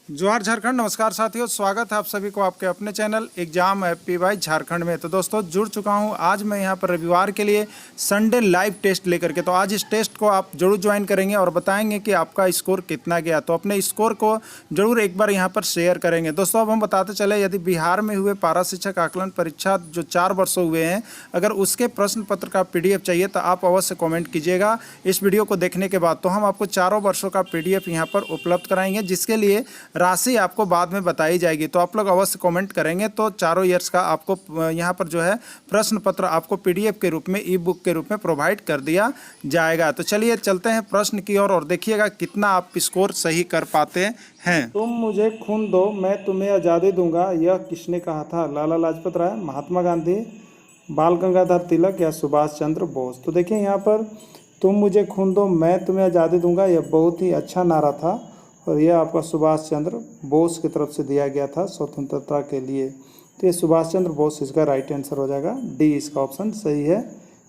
जोहार झारखंड। नमस्कार साथियों, स्वागत है आप सभी को आपके अपने चैनल एग्जाम एपीवाई झारखंड में। तो दोस्तों जुड़ चुका हूं आज मैं यहां पर रविवार के लिए संडे लाइव टेस्ट लेकर के। तो आज इस टेस्ट को आप जरूर ज्वाइन करेंगे और बताएंगे कि आपका स्कोर कितना गया। तो अपने स्कोर को जरूर एक बार यहां पर शेयर करेंगे। दोस्तों अब हम बताते चले, यदि बिहार में हुए पारा शिक्षक आकलन परीक्षा जो 4 वर्षों हुए हैं, अगर उसके प्रश्न पत्र का PDF चाहिए तो आप अवश्य कॉमेंट कीजिएगा इस वीडियो को देखने के बाद। तो हम आपको चारों वर्षों का PDF यहाँ पर उपलब्ध कराएंगे, जिसके लिए राशि आपको बाद में बताई जाएगी। तो आप लोग अवश्य कमेंट करेंगे तो चारों ईयर्स का आपको यहाँ पर जो है प्रश्न पत्र आपको PDF के रूप में, ई बुक के रूप में प्रोवाइड कर दिया जाएगा। तो चलिए चलते हैं प्रश्न की ओर और देखिएगा कितना आप स्कोर सही कर पाते हैं। तुम मुझे खून दो मैं तुम्हें आज़ादी दूंगा, यह किसने कहा था? लाला लाजपत राय, महात्मा गांधी, बाल गंगाधर तिलक या सुभाष चंद्र बोस? तो देखिए यहाँ पर तुम मुझे खून दो मैं तुम्हें आज़ादी दूंगा, यह बहुत ही अच्छा नारा था और यह आपका सुभाष चंद्र बोस की तरफ से दिया गया था स्वतंत्रता के लिए। तो ये सुभाष चंद्र बोस इसका राइट आंसर हो जाएगा, डी इसका ऑप्शन सही है।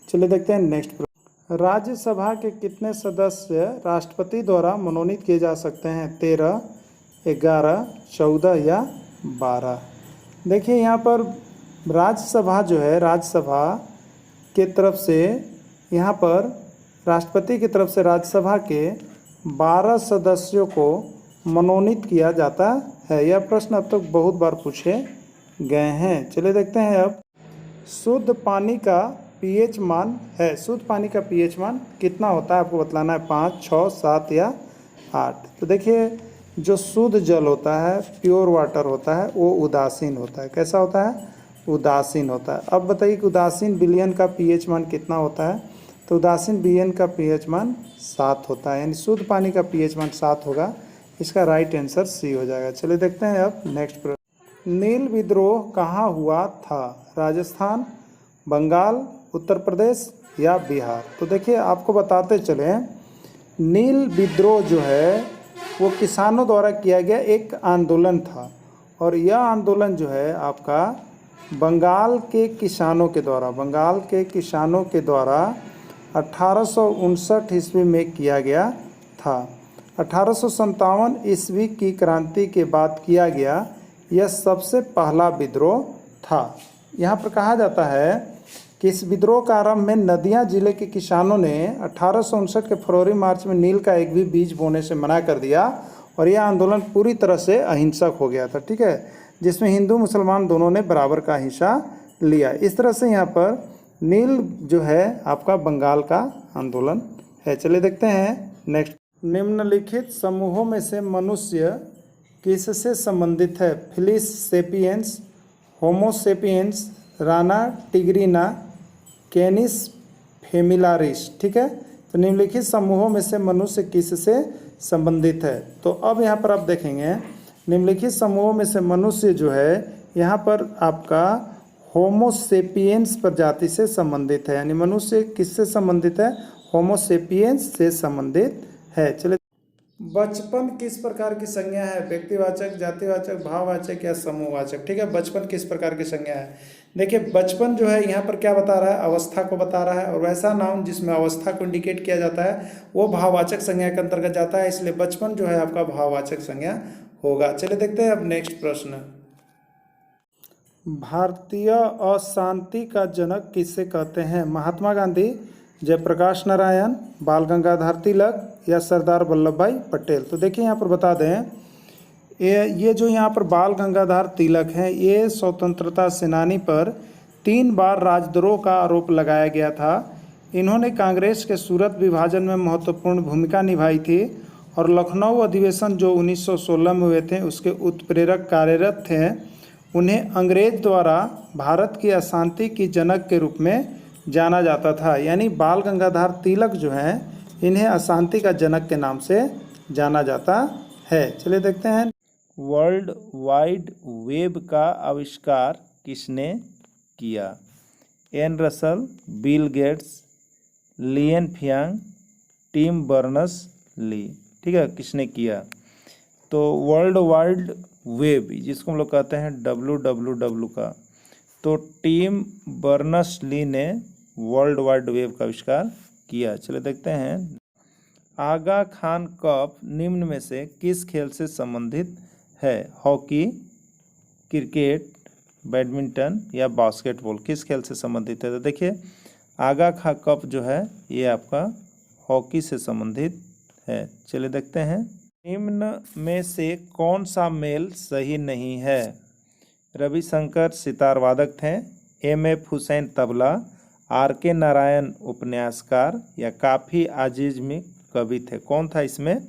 चलिए देखते हैं नेक्स्ट प्रश्न। राज्यसभा के कितने सदस्य राष्ट्रपति द्वारा मनोनीत किए जा सकते हैं? 13, 11, 14 या 12? देखिए यहाँ पर राज्यसभा जो है, राज्यसभा के तरफ से यहाँ पर राष्ट्रपति की तरफ से राज्यसभा के 12 सदस्यों को मनोनीत किया जाता है। यह प्रश्न अब तक बहुत बार पूछे गए हैं। चलिए देखते हैं अब। शुद्ध पानी का pH मान है, शुद्ध पानी का pH मान कितना होता है आपको बतलाना है, 5, 6, 7 या 8? तो देखिए जो शुद्ध जल होता है, प्योर वाटर होता है, वो उदासीन होता है। कैसा होता है? उदासीन होता है। अब बताइए कि उदासीन विलयन का pH मान कितना होता है? तो उदासीन विलयन का pH मान 7 होता है, यानी शुद्ध पानी का pH मान 7 होगा। इसका राइट आंसर सी हो जाएगा। चलिए देखते हैं अब नेक्स्ट प्रश्न। नील विद्रोह कहाँ हुआ था? राजस्थान, बंगाल, उत्तर प्रदेश या बिहार? तो देखिए आपको बताते चले, नील विद्रोह जो है वो किसानों द्वारा किया गया एक आंदोलन था और यह आंदोलन जो है आपका बंगाल के किसानों के द्वारा 1859 ईस्वी में किया गया था। 1857 ईस्वी की क्रांति के बाद किया गया यह सबसे पहला विद्रोह था। यहाँ पर कहा जाता है कि इस विद्रोह का आरंभ में नदिया जिले के किसानों ने 1859 के फरवरी मार्च में नील का एक भी बीज बोने से मना कर दिया और यह आंदोलन पूरी तरह से अहिंसक हो गया था, ठीक है, जिसमें हिंदू मुसलमान दोनों ने बराबर का हिस्सा लिया। इस तरह से यहाँ पर नील जो है आपका बंगाल का आंदोलन है। चलिए देखते हैं नेक्स्ट। निम्नलिखित समूहों में से मनुष्य किससे संबंधित है? फिलिस सेपियंस, होमो सेपियंस, राना टिग्रिना, कैनिस फेमिलारिस, ठीक है। तो निम्नलिखित समूहों में से मनुष्य किससे संबंधित है? तो अब यहाँ पर आप देखेंगे निम्नलिखित समूहों में से मनुष्य जो है यहाँ पर आपका होमो सेपियंस प्रजाति से संबंधित है, यानी मनुष्य किससे संबंधित है? होमो सेपियंस से संबंधित है। चलिए, बचपन किस प्रकार की संज्ञा है? व्यक्तिवाचक, जातिवाचक, भाववाचक या समूहवाचक? ठीक है, बचपन किस प्रकार की संज्ञा है? देखिए बचपन जो है यहाँ पर क्या बता रहा है? अवस्था को बता रहा है और वैसा नाउन जिसमें अवस्था को इंडिकेट किया जाता है वो भाववाचक संज्ञा के अंतर्गत जाता है, इसलिए बचपन जो है आपका भाववाचक संज्ञा होगा। चलिए देखते हैं अब नेक्स्ट प्रश्न। भारतीय अशांति का जनक किसे कहते हैं? महात्मा गांधी, जयप्रकाश नारायण, बाल गंगाधर तिलक या सरदार वल्लभ भाई पटेल? तो देखिए यहाँ पर बता दें, ये जो यहाँ पर बाल गंगाधर तिलक हैं, ये स्वतंत्रता सेनानी पर 3 बार राजद्रोह का आरोप लगाया गया था। इन्होंने कांग्रेस के सूरत विभाजन में महत्वपूर्ण भूमिका निभाई थी और लखनऊ अधिवेशन जो 1916 में हुए थे उसके उत्प्रेरक कार्यरत थे। उन्हें अंग्रेज द्वारा भारत की अशांति की जनक के रूप में जाना जाता था, यानी बाल गंगाधर तिलक जो हैं इन्हें अशांति का जनक के नाम से जाना जाता है। चलिए देखते हैं। वर्ल्ड वाइड वेब का आविष्कार किसने किया? एन रसल, बिल गेट्स, लियन फियांग, टिम बर्नर्स ली? ठीक है, किसने किया? तो वर्ल्ड वाइड वेब जिसको हम लोग कहते हैं WWW का, तो टिम बर्नर्स ली ने वर्ल्ड वाइड वेब का आविष्कार किया। चलिए देखते हैं। आगा खान कप निम्न में से किस खेल से संबंधित है? हॉकी, क्रिकेट, बैडमिंटन या बास्केटबॉल, किस खेल से संबंधित है? तो देखिए आगा खा कप जो है ये आपका हॉकी से संबंधित है। चलिए देखते हैं, निम्न में से कौन सा मेल सही नहीं है? रविशंकर सितार वादक थे, एम.एफ. हुसैन तबला, आर.के. नारायण उपन्यासकार या काफ़ी आजिज़ कवि थे? कौन था इसमें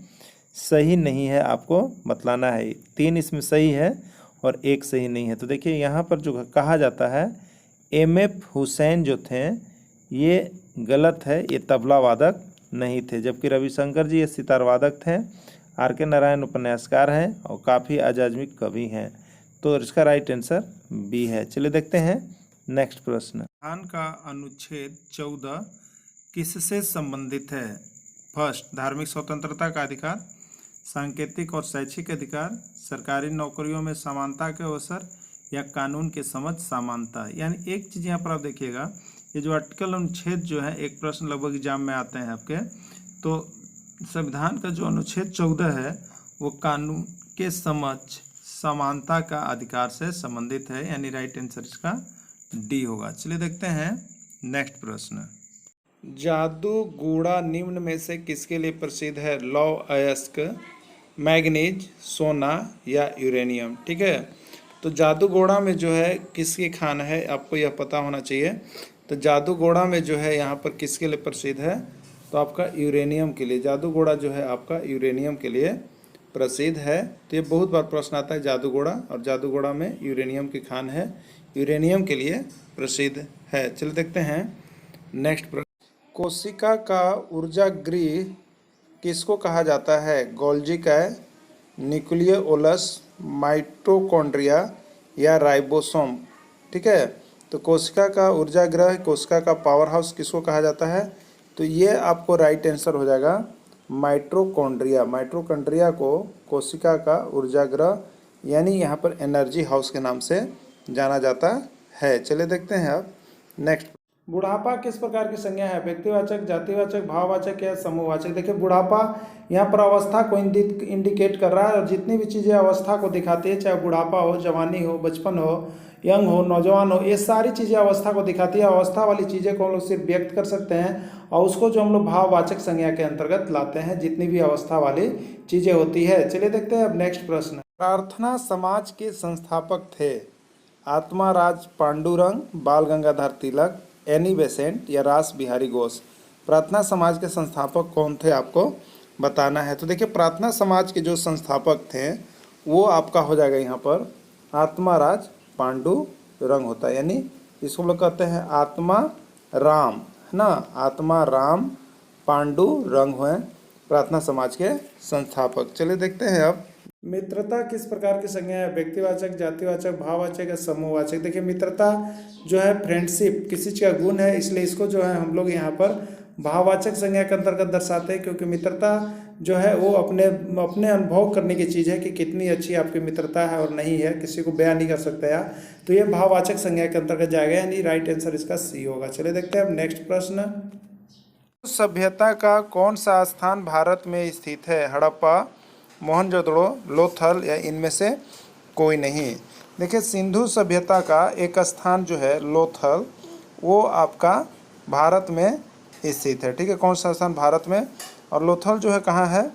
सही नहीं है, आपको बतलाना है। 3 इसमें सही है और 1 सही नहीं है। तो देखिए यहाँ पर जो कहा जाता है एम.एफ. हुसैन जो थे ये गलत है, ये तबला वादक नहीं थे, जबकि रविशंकर जी ये सितार वादक थे, आर.के. नारायण उपन्यासकार हैं और काफ़ी आजाज़मी कवि हैं। तो इसका राइट आंसर बी है। चलिए देखते हैं नेक्स्ट प्रश्न। संविधान का अनुच्छेद 14 किससे संबंधित है? फर्स्ट, धार्मिक स्वतंत्रता का अधिकार, सांकेतिक और शैक्षिक अधिकार, सरकारी नौकरियों में समानता के अवसर या कानून के समझ समानता। यानी एक चीज़ यहाँ पर आप देखिएगा, ये जो आर्टिकल अनुच्छेद जो है एक प्रश्न लगभग एग्जाम में आते हैं आपके, तो संविधान का जो अनुच्छेद 14 है वो कानून के समझ समानता का अधिकार से संबंधित है, यानी राइट आंसर इसका डी होगा। चलिए देखते हैं नेक्स्ट प्रश्न। जादूगोड़ा निम्न में से किसके लिए प्रसिद्ध है? लौह अयस्क, मैग्नीज, सोना या यूरेनियम। ठीक है, तो जादूगोड़ा में जो है किसकी खान है आपको यह पता होना चाहिए। तो जादूगोड़ा में जो है यहाँ पर किसके लिए प्रसिद्ध है? तो आपका यूरेनियम के लिए। जादूगोड़ा जो है आपका यूरेनियम के लिए प्रसिद्ध है। तो ये बहुत बार प्रश्न आता है जादूगोड़ा, और जादूगोड़ा में यूरेनियम की खान है, यूरेनियम के लिए प्रसिद्ध है। चलिए देखते हैं नेक्स्ट प्रश्न। कोशिका का ऊर्जा गृह किसको कहा जाता है? गोल्जी काय, न्यूक्लियोलस, माइटोकॉन्ड्रिया या राइबोसोम। ठीक है, तो कोशिका का ऊर्जा गृह, कोशिका का पावर हाउस किसको कहा जाता है? तो ये आपको राइट आंसर हो जाएगा माइटोकॉन्ड्रिया। माइटोकॉन्ड्रिया को कोशिका का ऊर्जा गृह यानी यहाँ पर एनर्जी हाउस के नाम से जाना जाता है। चलिए देखते हैं अब नेक्स्ट। बुढ़ापा किस प्रकार की संज्ञा है? व्यक्तिवाचक, जातिवाचक, भाववाचक या समूहवाचक। देखिए बुढ़ापा यहाँ पर अवस्था को इंडिकेट कर रहा है, और जितनी भी चीज़ें अवस्था को दिखाती है, चाहे बुढ़ापा हो, जवानी हो, बचपन हो, यंग हो, नौजवान हो, ये सारी चीज़ें अवस्था को दिखाती है। अवस्था वाली चीज़ें को हम लोग सिर्फ व्यक्त कर सकते हैं, और उसको जो हम लोग भाववाचक संज्ञा के अंतर्गत लाते हैं, जितनी भी अवस्था वाली चीज़ें होती है। चलिए देखते हैं अब नेक्स्ट प्रश्न। प्रार्थना समाज के संस्थापक थे? आत्मा राज पांडुरंग, बाल गंगाधर तिलक, एनी बेसेंट या रास बिहारी घोष। प्रार्थना समाज के संस्थापक कौन थे आपको बताना है। तो देखिए प्रार्थना समाज के जो संस्थापक थे वो आपका हो जाएगा यहाँ पर आत्मा राज पांडुरंग होता है, यानी इसको हम लोग कहते हैं आत्मा राम, है ना, आत्मा राम पांडुरंग हुए प्रार्थना समाज के संस्थापक। चलिए देखते हैं अब मित्रता किस प्रकार की संज्ञा है? व्यक्तिवाचक, जातिवाचक, भाववाचक या समूहवाचक। देखिए मित्रता जो है फ्रेंडशिप किसी चीज़ का गुण है, इसलिए इसको जो है हम लोग यहाँ पर भाववाचक संज्ञा के अंतर्गत दर्शाते हैं, क्योंकि मित्रता जो है वो अपने अनुभव करने की चीज़ है कि कितनी अच्छी आपकी मित्रता है और नहीं है, किसी को बयान नहीं कर सकता यार, तो ये भाववाचक संज्ञा के अंतर्गत जाएगा, यानी राइट आंसर इसका सी होगा। चलिए देखते हैं अब नेक्स्ट प्रश्न। सभ्यता का कौन सा स्थान भारत में स्थित है? हड़प्पा, मोहनजोदड़ो, लोथल या इनमें से कोई नहीं। देखिए सिंधु सभ्यता का एक स्थान जो है लोथल, वो आपका भारत में स्थित है। ठीक है, कौन सा स्थान? भारत में। और लोथल जो है कहाँ है?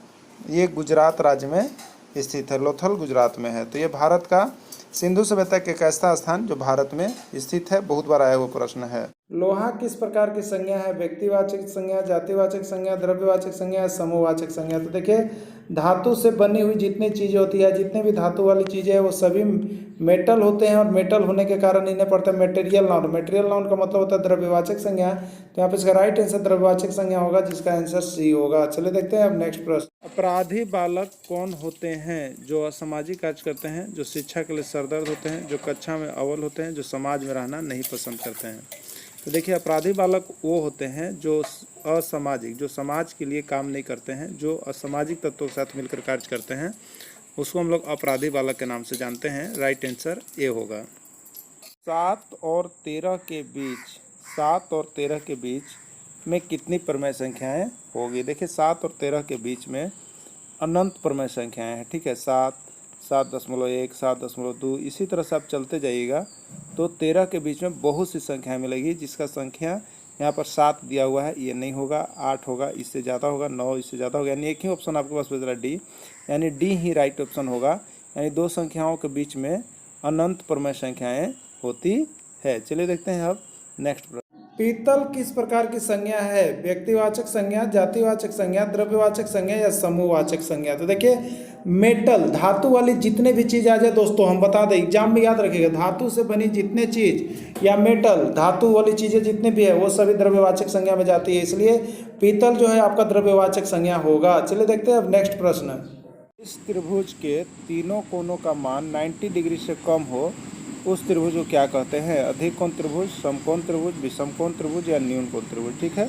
ये गुजरात राज्य में स्थित है। लोथल गुजरात में है। तो ये भारत का सिंधु सभ्यता के एक ऐसा स्थान जो भारत में स्थित है, बहुत बार आया हुआ प्रश्न है। लोहा किस प्रकार की संज्ञा है? व्यक्तिवाचक संज्ञा, जातिवाचक संज्ञा, द्रव्यवाचक संज्ञा, समूहवाचक संज्ञा। तो देखिए धातु से बनी हुई जितनी चीज़ें होती है, जितने भी धातु वाली चीज़ें हैं वो सभी मेटल होते हैं, और मेटल होने के कारण इन्हें पड़ता है मेटेरियल नाउन। मेटेरियल नाउन का मतलब होता है द्रव्यवाचक संज्ञा, तो यहाँ पे इसका राइट आंसर द्रव्यवाचक संज्ञा होगा, जिसका आंसर सी होगा। चलिए देखते हैं अब नेक्स्ट प्रश्न। अपराधी बालक कौन होते हैं? जो असामाजिक कार्य करते हैं, जो शिक्षा के लिए सरदर्द होते हैं, जो कक्षा में अव्वल होते हैं, जो समाज में रहना नहीं पसंद करते हैं। तो देखिए अपराधी बालक वो होते हैं जो असामाजिक, जो समाज के लिए काम नहीं करते हैं, जो असामाजिक तत्वों के साथ मिलकर कार्य करते हैं, उसको हम लोग अपराधी बालक के नाम से जानते हैं। राइट आंसर ए होगा। 7 और 13 के बीच, 7 और 13 के बीच में कितनी परमेय संख्याएं होगी? देखिए 7 और 13 के बीच में अनंत परमेय संख्याएं हैं। ठीक है, 7, 7.1, 7.2, इसी तरह से आप चलते जाइएगा तो 13 के बीच में बहुत सी संख्याएं मिलेगी, जिसका संख्या यहाँ पर 7 दिया हुआ है, ये नहीं होगा, 8 होगा, इससे ज़्यादा होगा, 9 इससे ज़्यादा होगा, यानी एक ही ऑप्शन आपके पास बच रहा है डी, यानी डी ही राइट ऑप्शन होगा। यानी दो संख्याओं के बीच में अनंत परमय संख्याएं होती है। चलिए देखते हैं अब नेक्स्ट प्रश्न। पीतल किस प्रकार की संज्ञा है? व्यक्तिवाचक संज्ञा, जातिवाचक संज्ञा, द्रव्यवाचक संज्ञा या समूहवाचक संज्ञा? तो देखिए मेटल, धातु वाली जितने भी चीज़ आ जाए दोस्तों, हम बता दें एग्जाम में याद रखिएगा, धातु से बनी जितने चीज़ या मेटल धातु वाली चीज़ें जितने भी है वो सभी द्रव्यवाचक संज्ञा में जाती है, इसलिए पीतल जो है आपका द्रव्यवाचक संज्ञा होगा। चलिए देखते हैं अब नेक्स्ट प्रश्न। इस त्रिभुज के तीनों कोणों का मान 90 डिग्री से कम हो उस त्रिभुज को क्या कहते हैं? अधिक कोण त्रिभुज, समकोण त्रिभुज, विषम कोण त्रिभुज या न्यून कोण त्रिभुज? ठीक है,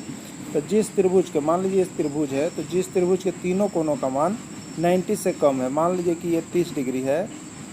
तो जिस त्रिभुज के, मान लीजिए इस त्रिभुज है, तो जिस त्रिभुज के तीनों कोणों का मान 90 से कम है, मान लीजिए कि ये 30 डिग्री है,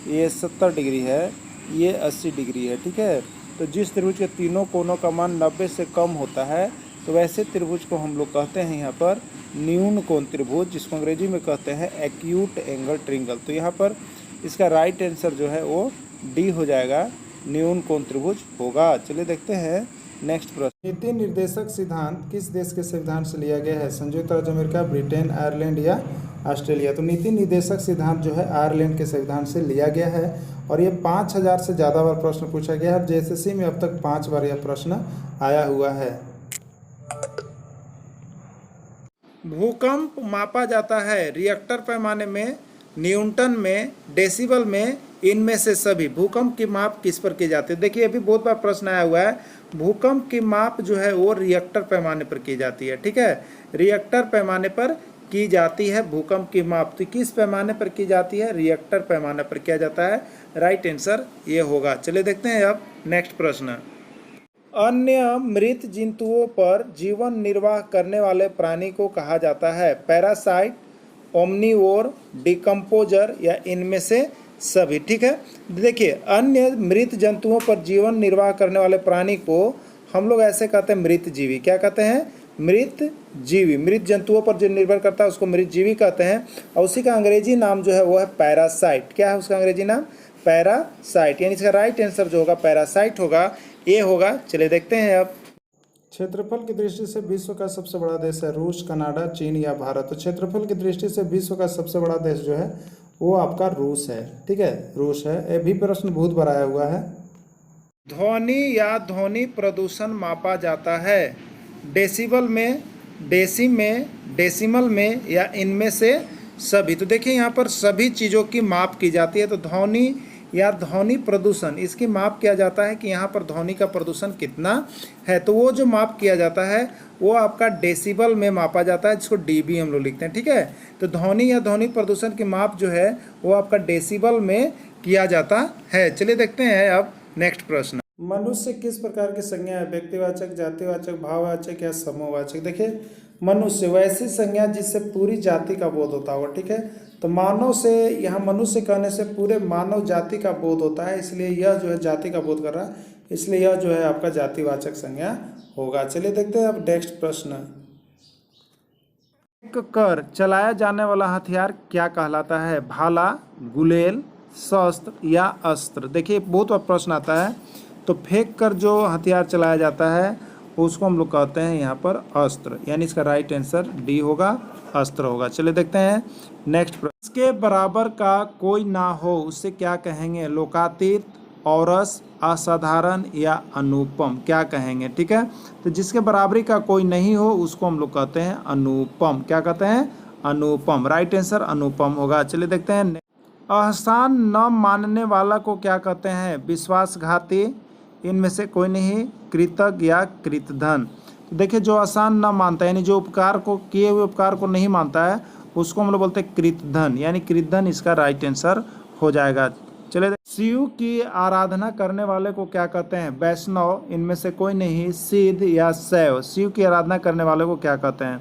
ये 70 डिग्री है, ये 80 डिग्री है, ठीक है, तो जिस त्रिभुज के तीनों कोणों का मान 90 से कम होता है तो वैसे त्रिभुज को हम लोग कहते हैं यहाँ पर न्यून कोण त्रिभुज, जिसको अंग्रेजी में कहते हैं एक्यूट एंगल ट्रिंगल। तो यहाँ पर इसका राइट आंसर जो है वो डी हो जाएगा, न्यून कोण त्रिभुज होगा। चलिए देखते हैं नेक्स्ट प्रश्न। नीति निर्देशक सिद्धांत किस देश के संविधान से लिया गया है? संयुक्त राज्य अमेरिका, ब्रिटेन, आयरलैंड या ऑस्ट्रेलिया? तो नीति निर्देशक सिद्धांत जो है आयरलैंड के संविधान से लिया गया है और ये 5000 से ज़्यादा बार प्रश्न पूछा गया है। जेएसएससी में अब तक 5 बार यह प्रश्न आया हुआ है। भूकंप मापा जाता है रिएक्टर पैमाने में, न्यूटन में, डेसिबल में, इनमें से सभी। भूकंप की माप किस पर की जाती है? देखिए अभी बहुत बार प्रश्न आया हुआ है, भूकंप की माप जो है वो रिएक्टर पैमाने पर की जाती है, ठीक है, रिएक्टर पैमाने पर की जाती है भूकंप की माप। तो किस पैमाने पर की जाती है? रिएक्टर पैमाने पर किया जाता है, राइट आंसर ये होगा। चलिए देखते हैं अब नेक्स्ट प्रश्न। अन्य मृत जंतुओं पर जीवन निर्वाह करने वाले प्राणी को कहा जाता है? पैरासाइट, ओमनीवोर, डिकम्पोजर या इनमें से सभी। ठीक है, देखिए अन्य मृत जंतुओं पर जीवन निर्वाह करने वाले प्राणी को हम लोग ऐसे कहते हैं मृत जीवी। क्या कहते हैं? मृत जीवी। मृत जंतुओं पर जो निर्भर करता है उसको मृत जीवी कहते हैं और उसी का अंग्रेजी नाम जो है वो है पैरासाइट। क्या है उसका अंग्रेजी नाम? पैरासाइट। यानी इसका राइट आंसर जो होगा पैरासाइट होगा, ये होगा। चलिए देखते हैं अब। क्षेत्रफल की दृष्टि से विश्व का सबसे बड़ा देश है रूस, कनाडा, चीन या भारत? तो क्षेत्रफल की दृष्टि से विश्व का सबसे बड़ा देश जो है वो आपका रूस है। ठीक है, रूस है। ये भी प्रश्न बहुत बार आया हुआ है। ध्वनि या ध्वनि प्रदूषण मापा जाता है डेसिबल में, डेसिम में, डेसिमल में या इनमें से सभी। तो देखिए यहाँ पर सभी चीज़ों की माप की जाती है। तो ध्वनि या ध्वनि प्रदूषण, इसकी माप किया जाता है कि यहाँ पर ध्वनि का प्रदूषण कितना है। तो वो जो माप किया जाता है वो आपका डेसिबल में मापा जाता है, जिसको डीबी हम लोग लिखते हैं। ठीक है, तो ध्वनि या ध्वनि प्रदूषण की माप जो है वो आपका डेसिबल में किया जाता है। चलिए देखते हैं अब नेक्स्ट प्रश्न। मनुष्य किस प्रकार की संज्ञा है? व्यक्तिवाचक, जातिवाचक, भाववाचक या समूहवाचक? देखिए मनुष्य वैसी संज्ञा जिससे पूरी जाति का बोध होता होगा। ठीक है, तो मानव से, यहाँ मनुष्य कहने से पूरे मानव जाति का बोध होता है, इसलिए यह जो है जाति का बोध कर रहा है, इसलिए यह जो है आपका जातिवाचक संज्ञा होगा। चलिए देखते हैं अब नेक्स्ट प्रश्न। कर चलाया जाने वाला हथियार क्या कहलाता है? भाला, गुलेल, शस्त्र या अस्त्र? देखिए बहुत बार प्रश्न आता है। तो फेंक कर जो हथियार चलाया जाता है उसको हम लोग कहते हैं यहाँ पर अस्त्र, यानी इसका राइट आंसर डी होगा, अस्त्र होगा। चलिए देखते हैं नेक्स्ट प्रश्न। इसके बराबर का कोई ना हो उससे क्या कहेंगे? लोकातीत, औरस, असाधारण या अनुपम? क्या कहेंगे? ठीक है, तो जिसके बराबरी का कोई नहीं हो उसको हम लोग कहते हैं अनुपम। क्या कहते हैं? अनुपम। राइट आंसर अनुपम होगा। चलिए देखते हैं। एहसान न मानने वाला को क्या कहते हैं? विश्वासघाती, इनमें से कोई नहीं, कृतज्ञ या कृतधन? तो देखिए जो एहसान न मानता है यानी जो उपकार को, किए हुए उपकार को नहीं मानता है उसको हम लोग बोलते हैं कृतधन, यानी कृतधन इसका राइट आंसर हो जाएगा। चलिए शिव की आराधना करने वाले को क्या कहते हैं? वैष्णव, इनमें से कोई नहीं, सिद्ध या शैव? शिव की आराधना करने वाले को क्या कहते हैं?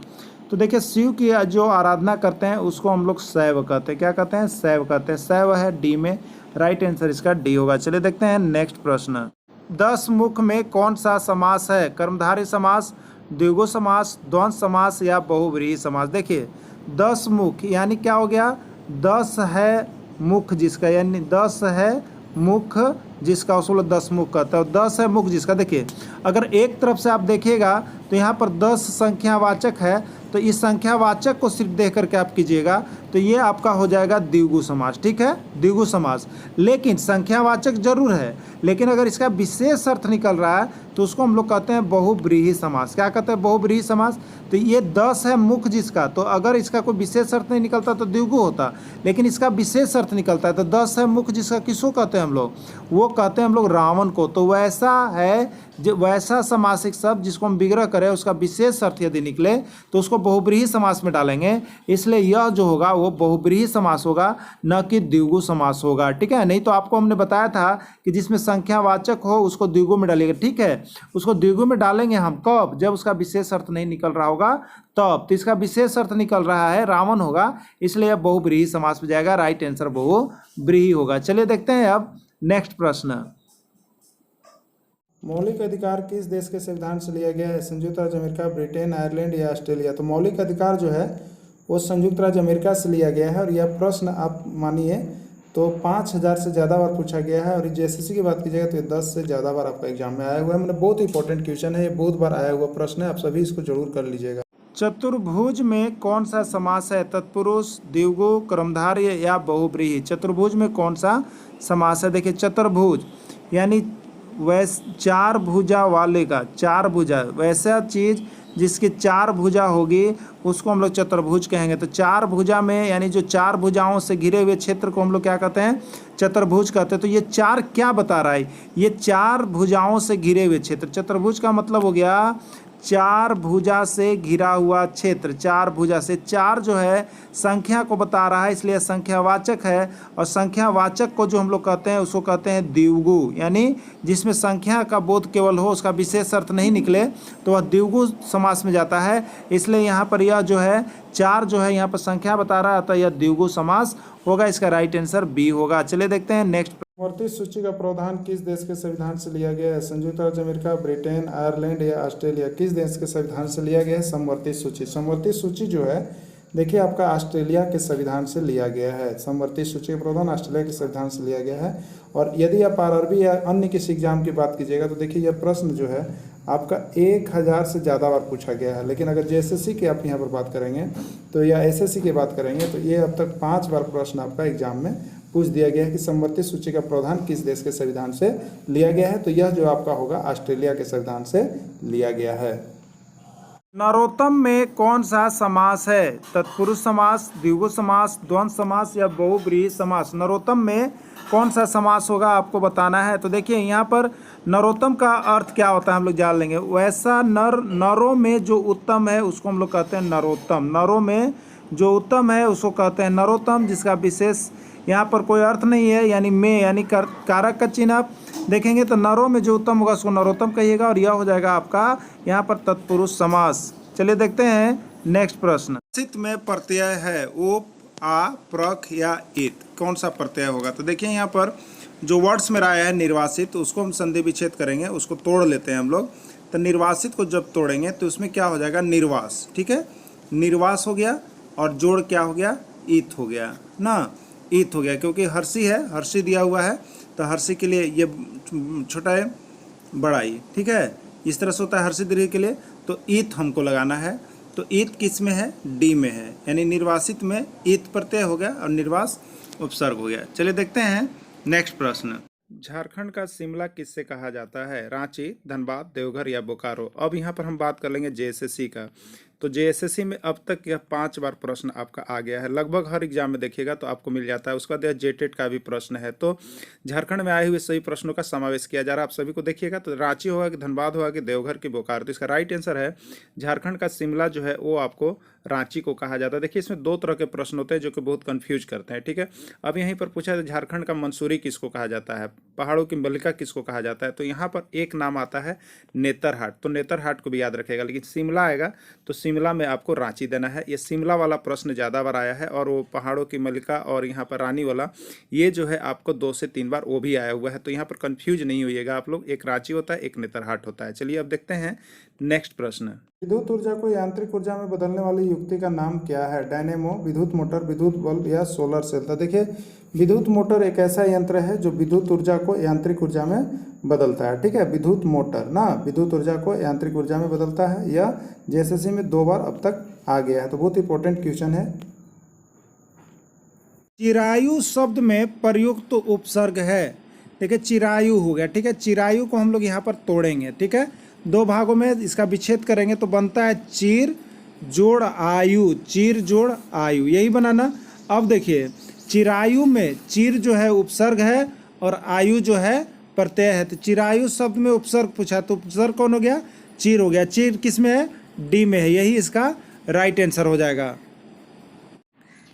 तो देखिए शिव की जो आराधना करते हैं उसको हम लोग शैव कहते हैं। क्या कहते हैं? शैव कहते हैं। शैव है डी में, राइट आंसर इसका डी होगा। चलिए देखते हैं नेक्स्ट प्रश्न। 10 मुख में कौन सा समास है? कर्मधारय समास, द्विगु समास, द्वंद्व समास या बहुव्रीहि समास? देखिए 10 मुख यानी क्या हो गया? 10 है मुख जिसका, यानी 10 है मुख जिसका, उसको लोग 10 मुख कहता है। 10 है मुख जिसका। देखिए अगर एक तरफ से आप देखिएगा तो यहाँ पर 10 संख्यावाचक है, तो इस संख्यावाचक को सिर्फ देख करके आप कीजिएगा तो ये आपका हो जाएगा द्विगु समास। ठीक है, द्विगु समास। लेकिन संख्यावाचक जरूर है, लेकिन अगर इसका विशेष अर्थ निकल रहा है तो उसको हम लोग कहते हैं बहुब्रीहि समास। क्या कहते हैं? बहुब्रीहि समास। तो ये 10 है मुख जिसका, तो अगर इसका कोई विशेष अर्थ नहीं निकलता तो द्विगु होता, लेकिन इसका विशेष अर्थ निकलता है। तो 10 है मुख जिसका किसको कहते हैं हम लोग? वो कहते हैं हम लोग रावण को। तो वैसा है जो वैसा समासिक शब्द जिसको हम विग्रह करें, उसका विशेष अर्थ यदि निकले तो उसको बहुब्रीहि समास में डालेंगे। इसलिए यह जो होगा वो बहुब्रीहि समास होगा, न कि द्विगु समास होगा। ठीक है, नहीं तो आपको हमने बताया था कि जिसमें संख्यावाचक हो उसको द्विगु में डालिएगा। ठीक है, उसको द्विगु में डालेंगे हम कब? जब उसका विशेष अर्थ नहीं निकल रहा होगा तब। तो इसका विशेष अर्थ निकल रहा है रावण होगा, इसलिए यह बहुब्रीहि समास में जाएगा। राइट आंसर बहुब्रीहि होगा। चलिए देखते हैं अब नेक्स्ट प्रश्न। मौलिक अधिकार किस देश के संविधान से लिया गया है? संयुक्त राज्य अमेरिका, ब्रिटेन, आयरलैंड या ऑस्ट्रेलिया? तो मौलिक अधिकार जो है वो संयुक्त राज्य अमेरिका से लिया गया है। और यह प्रश्न आप मानिए तो 5000 से ज़्यादा बार पूछा गया है। और जेएसएससी की बात कीजिएगा तो ये 10 से ज़्यादा बार आपका एग्जाम में आया हुआ है। मतलब बहुत इंपॉर्टेंट क्वेश्चन है, ये बहुत बार आया हुआ प्रश्न है, आप सभी इसको जरूर कर लीजिएगा। चतुर्भुज में कौन सा समास है? तत्पुरुष, द्विगु, कर्मधारय या बहुब्रीहि? चतुर्भुज में कौन सा समास है? देखिए चतुर्भुज यानी चार भुजा वाले का, चार भुजा, वैसा चीज जिसकी चार भुजा होगी उसको हम लोग चतुर्भुज कहेंगे। तो चार भुजा में यानी जो चार भुजाओं से घिरे हुए क्षेत्र को हम लोग क्या कहते हैं? चतुर्भुज कहते हैं। तो ये चार क्या बता रहा है? ये चार भुजाओं से घिरे हुए क्षेत्र। चतुर्भुज का मतलब हो गया चार भुजा से घिरा हुआ क्षेत्र। चार भुजा से, चार जो है संख्या को बता रहा है, इसलिए संख्यावाचक है। और संख्यावाचक को जो हम लोग कहते हैं उसको कहते हैं द्विगु, यानी जिसमें संख्या का बोध केवल हो, उसका विशेष अर्थ नहीं निकले तो वह द्विगु समास में जाता है। इसलिए यहाँ पर यह जो है चार जो है यहाँ पर संख्या बता रहा है, तो यह द्विगु समास होगा। इसका राइट आंसर बी होगा। चलिए देखते हैं नेक्स्ट। समवर्ती सूची का प्रावधान किस देश के संविधान से लिया गया है? संयुक्त राज्य अमेरिका, ब्रिटेन, आयरलैंड या ऑस्ट्रेलिया? किस देश के संविधान से लिया गया है समवर्ती सूची? समवर्ती सूची जो है देखिए आपका ऑस्ट्रेलिया के संविधान से लिया गया है। समवर्ती सूची का प्रावधान ऑस्ट्रेलिया के संविधान से लिया गया है। और यदि आप आरआरबी या अन्य किसी एग्जाम की बात कीजिएगा तो देखिए यह प्रश्न जो है आपका 1000 से ज़्यादा बार पूछा गया है। लेकिन अगर जेएसएससी की आप यहाँ पर बात करेंगे तो या एसएससी की बात करेंगे तो ये अब तक 5 बार प्रश्न आपका एग्जाम में पूछ दिया गया है कि समवर्ती सूची का प्रावधान किस देश के संविधान से लिया गया है। तो यह जो आपका होगा ऑस्ट्रेलिया के संविधान से लिया गया है। नरोत्तम में कौन सा समास है? तत्पुरुष समास, द्विगु समास, द्वंद्व समास या बहुब्रीहि समास? नरोत्तम में कौन सा समास होगा आपको बताना है। तो देखिए यहाँ पर नरोत्तम का अर्थ क्या होता है हम लोग जान लेंगे। वैसा नरों में जो उत्तम है उसको हम लोग कहते हैं नरोत्तम। नरों में जो उत्तम है उसको कहते हैं नरोत्तम, जिसका विशेष यहाँ पर कोई अर्थ नहीं है, यानी में यानी कारक का चिन्ह आप देखेंगे तो नरों में जो उत्तम होगा उसको नरोत्तम कहिएगा। और यह हो जाएगा आपका यहाँ पर तत्पुरुष समास। चलिए देखते हैं नेक्स्ट प्रश्न। सित में प्रत्यय है उप, आ, प्रख या इत? कौन सा प्रत्यय होगा? तो देखिए यहाँ पर जो वर्ड्स में आया है निर्वासित, उसको हम संधि विच्छेद करेंगे, उसको तोड़ लेते हैं हम लोग। तो निर्वासित को जब तोड़ेंगे तो उसमें क्या हो जाएगा? निर्वास। ठीक है, निर्वास हो गया और जोड़ क्या हो गया? ईत हो गया ना, ईत हो गया, क्योंकि हर्षी है, हर्षी दिया हुआ है तो हर्षी के लिए ये छोटा है बड़ा ई। ठीक है, इस तरह से होता है हर्षी दीर्घ के लिए। तो ईत हमको लगाना है। तो ईत किस में है? डी में है, यानी निर्वासित में ईत प्रत्यय हो गया और निर्वास उपसर्ग हो गया। चलिए देखते हैं नेक्स्ट प्रश्न। झारखंड का शिमला किससे कहा जाता है? रांची, धनबाद, देवघर या बोकारो? अब यहाँ पर हम बात कर लेंगे जेएसएससी का। तो जेएसएससी में अब तक यह 5 बार प्रश्न आपका आ गया है। लगभग हर एग्जाम में देखिएगा तो आपको मिल जाता है। उसका बाद जेटेट का भी प्रश्न है। तो झारखंड में आए हुए सभी प्रश्नों का समावेश किया जा रहा है। आप सभी को देखिएगा तो रांची होगा कि धनबाद होगा कि देवघर की बोकारो? तो इसका राइट आंसर है झारखंड का शिमला जो है वो आपको रांची को कहा जाता है। देखिए इसमें 2 तरह के प्रश्न होते हैं जो कि बहुत कंफ्यूज करते हैं। ठीक है, अब यहीं पर पूछा है झारखंड का मंसूरी किसको कहा जाता है? पहाड़ों की मल्लिका किसको कहा जाता है? तो यहाँ पर एक नाम आता है नेतरहाट। तो नेतरहाट को भी याद रखेगा, लेकिन शिमला आएगा तो शिमला में आपको रांची देना है। ये शिमला वाला प्रश्न ज़्यादा बार आया है और वो पहाड़ों की मल्लिका और यहाँ पर रानी वाला ये जो है आपको 2 से 3 बार वो भी आया हुआ है। तो यहाँ पर कंफ्यूज नहीं होइएगा आप लोग, एक रांची होता है, एक नेतरहाट होता है। चलिए अब देखते हैं नेक्स्ट प्रश्न। विद्युत ऊर्जा को यांत्रिक ऊर्जा में बदलने वाली युक्ति का नाम क्या है? डायनेमो, विद्युत मोटर, विद्युत बल्ब या सोलर सेल? तो देखिए विद्युत मोटर एक ऐसा यंत्र है जो विद्युत ऊर्जा को यांत्रिक ऊर्जा में बदलता है। ठीक है, विद्युत मोटर ना विद्युत ऊर्जा को यांत्रिक ऊर्जा में बदलता है। यह जेएसएससी में 2 बार अब तक आ गया है, तो बहुत इंपॉर्टेंट क्वेश्चन है। चिरायु शब्द में प्रयुक्त उपसर्ग है। ठीक है, चिरायु हो गया। ठीक है, चिरायु को हम लोग यहाँ पर तोड़ेंगे। ठीक है, 2 भागों में इसका विच्छेद करेंगे तो बनता है चीर जोड़ आयु, चीर जोड़ आयु, यही बनाना। अब देखिए, चिरायु में चीर जो है उपसर्ग है और आयु जो है प्रत्यय है। तो चिरायु शब्द में उपसर्ग पूछा तो उपसर्ग कौन हो गया? चीर हो गया। चीर किस में है? डी में है, यही इसका राइट आंसर हो जाएगा।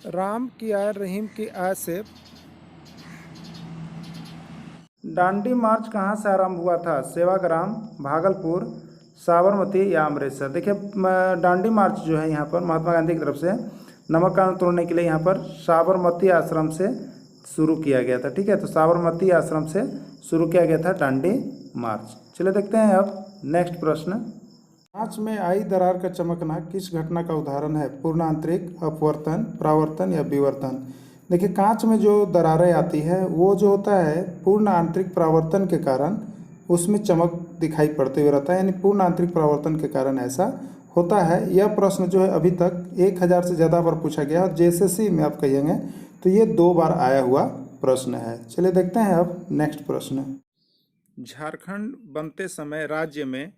राम की आय रहीम की आय से दांडी मार्च कहाँ से आरंभ हुआ था? सेवाग्राम, भागलपुर, साबरमती या अमृतसर। देखिए, दांडी मार्च जो है यहाँ पर महात्मा गांधी की तरफ से नमक कानून तोड़ने के लिए यहाँ पर साबरमती आश्रम से शुरू किया गया था। ठीक है, तो साबरमती आश्रम से शुरू किया गया था दांडी मार्च। चलिए देखते हैं अब नेक्स्ट प्रश्न। कांच में आई दरार का चमकना किस घटना का उदाहरण है? पूर्ण आंतरिक अपवर्तन, परावर्तन या विवर्तन। देखिए, कांच में जो दरारें आती है वो जो होता है पूर्ण आंतरिक परावर्तन के कारण उसमें चमक दिखाई पड़ते हुए रहता है, यानी पूर्ण आंतरिक परावर्तन के कारण ऐसा होता है। यह प्रश्न जो है अभी तक 1000 से ज़्यादा बार पूछा गया और जेएसएससी में आप कहिएंगे तो ये 2 बार आया हुआ प्रश्न है। चलिए देखते हैं अब नेक्स्ट प्रश्न। झारखंड बनते समय राज्य में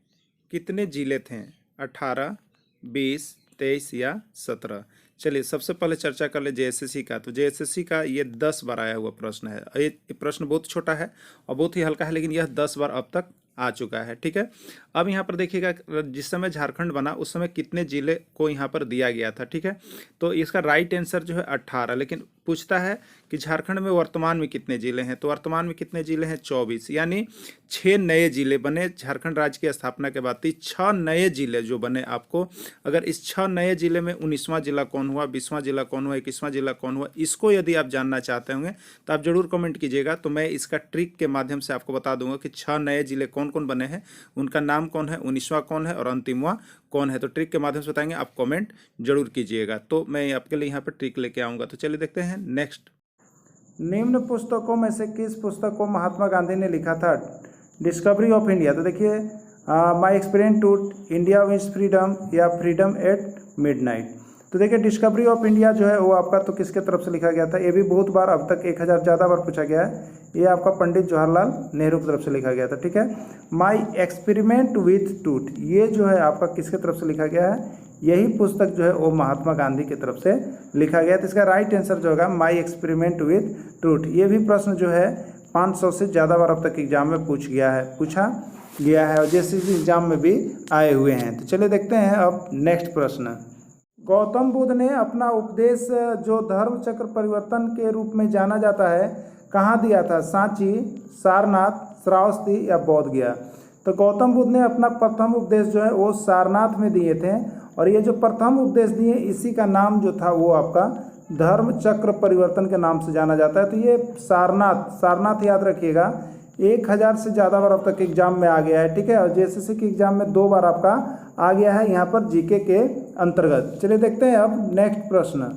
कितने जिले थे? 18, 20, 23 या 17। चलिए सबसे पहले चर्चा कर ले जेएसएससी का। तो जेएसएससी का ये 10 बार आया हुआ प्रश्न है। ये प्रश्न बहुत छोटा है और बहुत ही हल्का है, लेकिन यह 10 बार अब तक आ चुका है। ठीक है, अब यहाँ पर देखिएगा जिस समय झारखंड बना उस समय कितने जिले को यहाँ पर दिया गया था। ठीक है, तो इसका राइट आंसर जो है 18, लेकिन पूछता है कि झारखंड में वर्तमान में कितने जिले हैं, तो वर्तमान में कितने जिले हैं? 24, यानी 6 नए जिले बने झारखंड राज्य की स्थापना के बाद। 6 नए जिले जो बने आपको, अगर इस 6 नए जिले में 19वां जिला कौन हुआ, 20वां जिला कौन हुआ, 21वां जिला कौन हुआ, इसको यदि आप जानना चाहते होंगे तो आप जरूर कमेंट कीजिएगा। तो मैं इसका ट्रिक के माध्यम से आपको बता दूंगा कि 6 नए जिले कौन कौन बने हैं, उनका नाम कौन है, 19वां कौन है और अंतिमवां कौन है। तो ट्रिक के माध्यम से बताएंगे, आप कमेंट जरूर कीजिएगा। तो मैं आपके लिए यहाँ पर ट्रिक लेके आऊँगा। तो चलिए देखते हैं नेक्स्ट। निम्न पुस्तकों में से किस पुस्तक को महात्मा गांधी ने लिखा था? Discovery of India. तो देखिए, my experience to India wins freedom या फ्रीडम एट मिडनाइट। तो देखिए, डिस्कवरी ऑफ इंडिया जो है वो आपका तो किसके तरफ से लिखा गया था? ये भी बहुत बार अब तक 1000 ज़्यादा बार पूछा गया है। ये आपका पंडित जवाहरलाल नेहरू की तरफ से लिखा गया था। ठीक है, माई एक्सपेरिमेंट विथ ट्रूथ, ये जो है आपका किसके तरफ से लिखा गया है? यही पुस्तक जो है वो महात्मा गांधी की तरफ से लिखा गया। तो इसका राइट आंसर जो होगा माई एक्सपेरिमेंट विथ ट्रूथ। ये भी प्रश्न जो है 500 से ज़्यादा बार अब तक एग्जाम में पूछा गया है और जैसे एग्जाम में भी आए हुए हैं। तो चलिए देखते हैं अब नेक्स्ट प्रश्न। गौतम बुद्ध ने अपना उपदेश जो धर्म चक्र परिवर्तन के रूप में जाना जाता है कहाँ दिया था? सांची, सारनाथ, श्रावस्ती या बोध गया। तो गौतम बुद्ध ने अपना प्रथम उपदेश जो है वो सारनाथ में दिए थे और ये जो प्रथम उपदेश दिए इसी का नाम जो था वो आपका धर्म चक्र परिवर्तन के नाम से जाना जाता है। तो ये सारनाथ याद रखिएगा, 1000 से ज़्यादा बार अब तक एग्जाम में आ गया है। ठीक है, और जेएसएससी के एग्जाम में 2 बार आपका आ गया है यहाँ पर जीके के अंतर्गत। चलिए देखते हैं अब नेक्स्ट प्रश्न।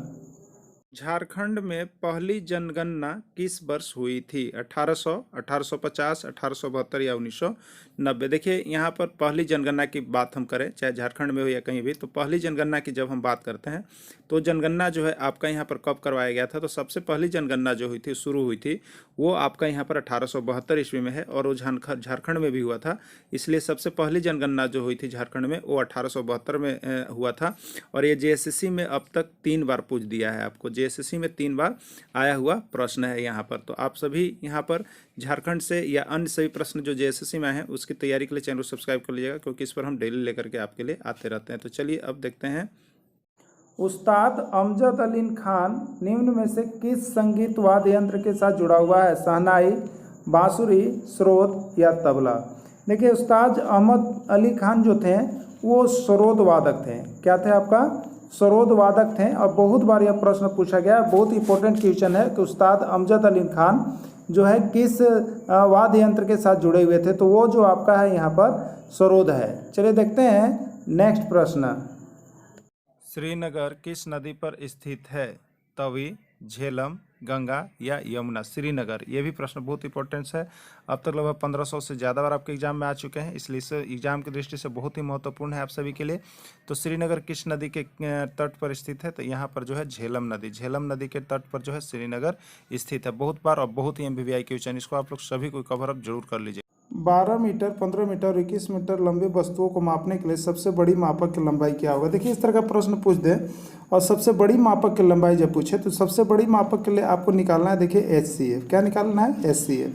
झारखंड में पहली जनगणना किस वर्ष हुई थी? 1800, 1850, 1872 या 1990। देखिए, यहाँ पर पहली जनगणना की बात हम करें, चाहे झारखंड में हो या कहीं भी, तो पहली जनगणना की जब हम बात करते हैं तो जनगणना जो है आपका यहाँ पर कब करवाया गया था? तो सबसे पहली जनगणना जो हुई थी, शुरू हुई थी, वो आपका यहाँ पर 1872 ईस्वी में है और वो झारखंड में भी हुआ था। इसलिए सबसे पहली जनगणना जो हुई थी झारखंड में वो 1872 में हुआ था। और ये जेएसएससी में अब तक 3 बार पूछ दिया है आपको। जेएसएससी में 3 बार आया हुआ प्रश्न है यहाँ पर। तो आप सभी यहाँ पर झारखंड से या अन्य सभी प्रश्न जो जेएसएससी में हैं उसकी तैयारी के लिए चैनल को सब्सक्राइब कर लीजिएगा, क्योंकि इस पर हम डेली लेकर के आपके लिए आते रहते हैं। तो चलिए अब देखते हैं। उस्ताद अमजद अली खान निम्न में से किस संगीत वाद्य यंत्र के साथ जुड़ा हुआ है? शहनाई, बांसुरी, स्रोत या तबला। देखिए, उस्ताद अहमद अली खान जो थे वो सरोद वादक थे। क्या थे आपका? सरोद वादक थे। और बहुत बार यह प्रश्न पूछा गया है, बहुत इंपॉर्टेंट क्वेश्चन है कि उस्ताद अमजद अली खान जो है किस वाद्य यंत्र के साथ जुड़े हुए थे? तो वो जो आपका है यहाँ पर सरोद है। चलिए देखते हैं नेक्स्ट प्रश्न। श्रीनगर किस नदी पर स्थित है? तवी, झेलम, गंगा या यमुना? श्रीनगर, ये भी प्रश्न बहुत इंपॉर्टेंट है। अब तक लगभग 1500 से ज़्यादा बार आपके एग्जाम में आ चुके हैं, इसलिए इस एग्जाम की दृष्टि से बहुत ही महत्वपूर्ण है आप सभी के लिए। तो श्रीनगर किस नदी के तट पर स्थित है? तो यहाँ पर जो है झेलम नदी, झेलम नदी के तट पर जो है श्रीनगर स्थित है। बहुत बार और बहुत ही MBBI क्वेश्चन, इसको आप लोग सभी को कवर अप जरूर कर लीजिए। 12 मीटर, 15 मीटर और 21 मीटर लंबी वस्तुओं को मापने के लिए सबसे बड़ी मापक की लंबाई क्या होगा? देखिए, इस तरह का प्रश्न पूछ दे और सबसे बड़ी मापक की लंबाई जब पूछे तो सबसे बड़ी मापक के लिए आपको निकालना है, देखिए HCF। क्या निकालना है? HCF।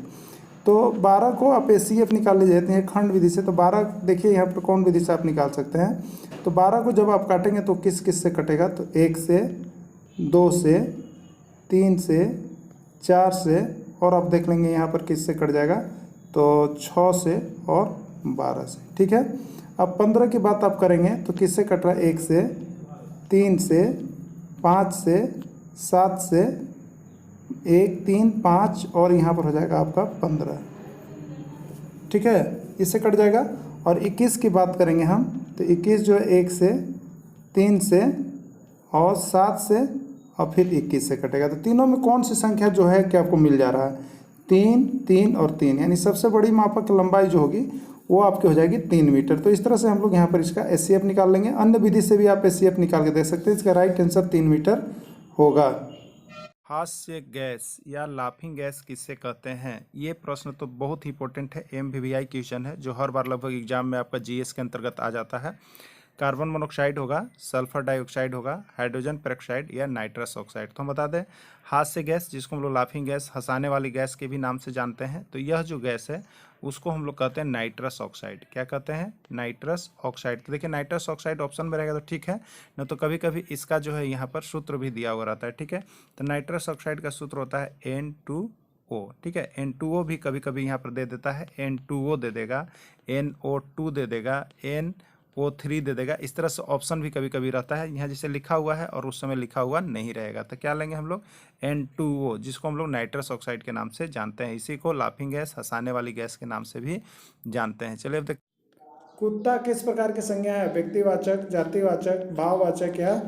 तो 12 को आप HCF निकाल ले जाते हैं खंड विधि से। तो 12 देखिए यहाँ पर कौन विधि से आप निकाल सकते हैं। तो 12 को जब आप काटेंगे तो किस किस से कटेगा? तो 1 से, 2 से, 3 से, 4 से, और आप देख लेंगे यहाँ पर किस से कट जाएगा? तो 6 से और 12 से। ठीक है। अब 15 की बात आप करेंगे तो किससे कट रहा है? 1 से, 3 से, 5 से, 7 से, 1, 3, 5 और यहाँ पर हो जाएगा आपका 15। ठीक है, इससे कट जाएगा। और 21 की बात करेंगे हम तो 21 जो है 1 से, 3 से और 7 से और फिर 21 से कटेगा। तो तीनों में कौन सी संख्या जो है कि आपको मिल जा रहा है? 3, 3 और 3, यानी सबसे बड़ी मापक की लंबाई जो होगी वो आपकी हो जाएगी 3 मीटर। तो इस तरह से हम लोग यहाँ पर इसका HCF निकाल लेंगे। अन्य विधि से भी आप HCF निकाल के देख सकते हैं। इसका राइट आंसर 3 मीटर होगा। हास्य गैस या लाफिंग गैस किससे कहते हैं? ये प्रश्न तो बहुत ही इंपॉर्टेंट है, MBBI क्वेश्चन है, जो हर बार लगभग एग्जाम में आपका GS के अंतर्गत आ जाता है। कार्बन मोनोक्साइड होगा, सल्फर डाइऑक्साइड होगा, हाइड्रोजन पेरोक्साइड या नाइट्रस ऑक्साइड? तो हम बता दें, हास्य गैस, जिसको हम लोग लाफिंग गैस, हंसाने वाली गैस के भी नाम से जानते हैं, तो यह जो गैस है उसको हम लोग कहते हैं नाइट्रस ऑक्साइड। क्या कहते हैं? Nitrous oxide. तो देखिए, नाइट्रस ऑक्साइड ऑप्शन में रहेगा तो ठीक है, न तो कभी कभी इसका जो है यहाँ पर सूत्र भी दिया हुआ रहता है। ठीक है, तो नाइट्रस ऑक्साइड का सूत्र होता है N2O। ठीक है, N2O भी कभी कभी यहाँ पर दे देता है, N2O दे देगा, NO2 दे देगा, NO3 दे देगा। इस तरह से ऑप्शन भी कभी कभी रहता है, यहाँ जैसे लिखा हुआ है और उस समय लिखा हुआ नहीं रहेगा। तो क्या लेंगे हम लोग? N2O, जिसको हम लोग नाइट्रस ऑक्साइड के नाम से जानते हैं। इसी को लाफिंग गैस, हंसाने वाली गैस के नाम से भी जानते हैं। चलिए अब देख, कुत्ता किस प्रकार की संज्ञा है? व्यक्तिवाचक, जातिवाचक, भाववाचक या